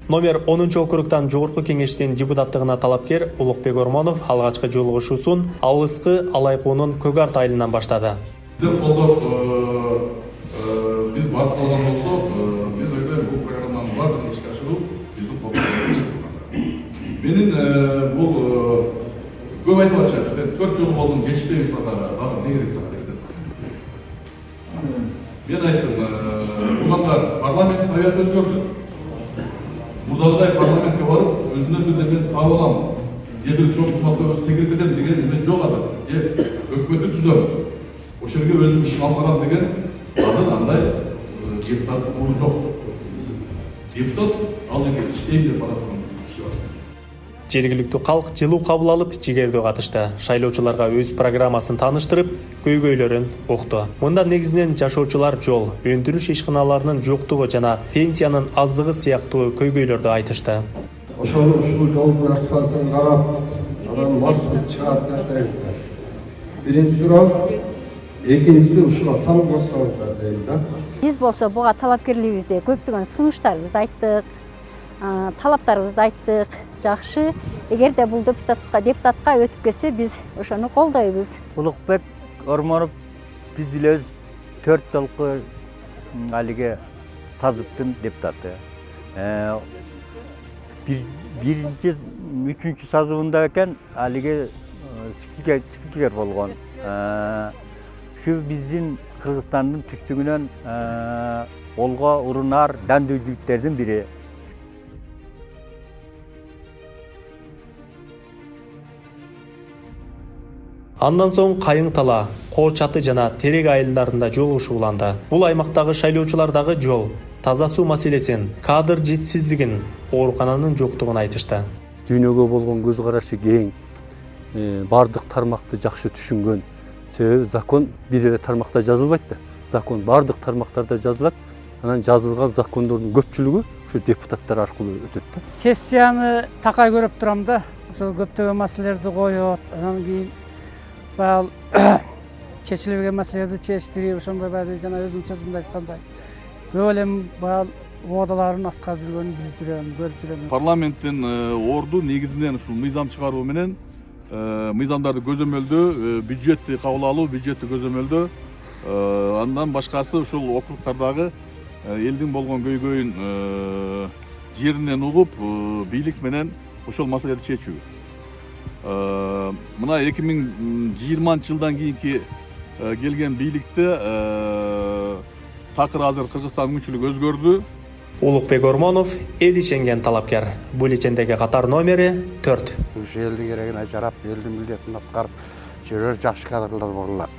Номер 10 округтан жогорку кеңештин депутаттыгына талапкер Улукбек Ормонов алгачкы жолугушуусун Алыскы Алайкуунун Көгарт айылынан баштады. Биз барып калган болсок, мен ойлойм бул программанын баардыгын ишке ашыруу биздин колдон. Менин бул көп айтып атышат, сен 4 жыл болдуң жетишпейбиз ага, дагы не керек сага деп. Мен айттым, уландар парламент табиаты өзгөрдү. Мурдагыдай парламентке барып, өзүнөн бирдеме таап алам, же бир чоң кызматка секирип кетем деген эме жок азыр. Же өкмөттү түзөм. Ошол жерге өзүм ишин алып барам деген азыр андай депутаттык куруу жок. Депутат ал жерге иштейм деп бараткан киши бар. Жергиликтүү калк жылуу кабыл алып, жигердүү катышты. Шайлоочуларга өз программасын тааныштырып, көйгөйлөрүн укту. Мында негизинен жашоочулар жол, өндүрүш ишканаларынын жоктугу жана пенсиянын аздыгы сыяктуу көйгөйлөрдү айтышты. Ушул жолдун асфальтын карап, анан маршрут чыгат нерсеңиздер. Биринчи суроо, экинчиси ушуга салым кошсоңуздар дейм да. Биз болсо буга талапкерлигибизде көптөгөн сунуштарыбызды айттык, талаптарыбызды айттык. Жакшы, эгерде бул депутатка өтүп кетсе, биз ошону колдойбуз. Улукбек Ормонов биз билебиз 4 жолку алиге сазыптын депутаты. Биринчи, үчүнчү сазыбында экен алиге спикер болгон. Şu bizim Kırgızistan'ın tüstüğünden olga urunar döndürdüklerden biri. Андан соң Кайың Тала, Коо Чаты жана Терек айылдарында жолугушууланды. Бул аймактагы шайлоочулардагы жол, таза суу маселесин, кадр жетишсиздигин, оорукананын жоктугун айтышты. Дүйнөгө болгон көз карашы кең, бардык тармакты жакшы түшүнгөн. Себеби закон бир эле тармакта жазылбайт да. Закон бардык тармактарда жазылат. Анан жазылган закондордун көпчүлүгү ушу депутаттар аркылуу өтөт да. Сессияны такай көрүп турам да. Ошол көптөгөн маселелерди коёт. Анан кийин баал чечилбеген маселелерди чечтирип, ошондой жана өзүнүн сөзүндө айткандай көп эле баал оодаларын аткарып жүргөнүн билип жүрөм, көрүп жүрөм. Парламенттин орду негизинен ушул мыйзам чыгаруу менен мыйзамдарды көзөмөлдөө, бюджетти кабыл алуу, бюджетти көзөмөлдөө, андан башкасы ушул округдардагы элдин болгон көйгөйүн жеринен угуп, бийлик менен ошол маселелерди чечүү. Мына 2020 жылдан кийинки келген бийликте такыр азыр Кыргызстандын мүчүлүгү өзгөрдү. Улукбек Ормонов эл ишенген талапкер. Бюллетендеги катар номери 4. Ушу элдин керегине жарап, элдин милдетин аткарып, жүрөр жакшы кадрлар болот.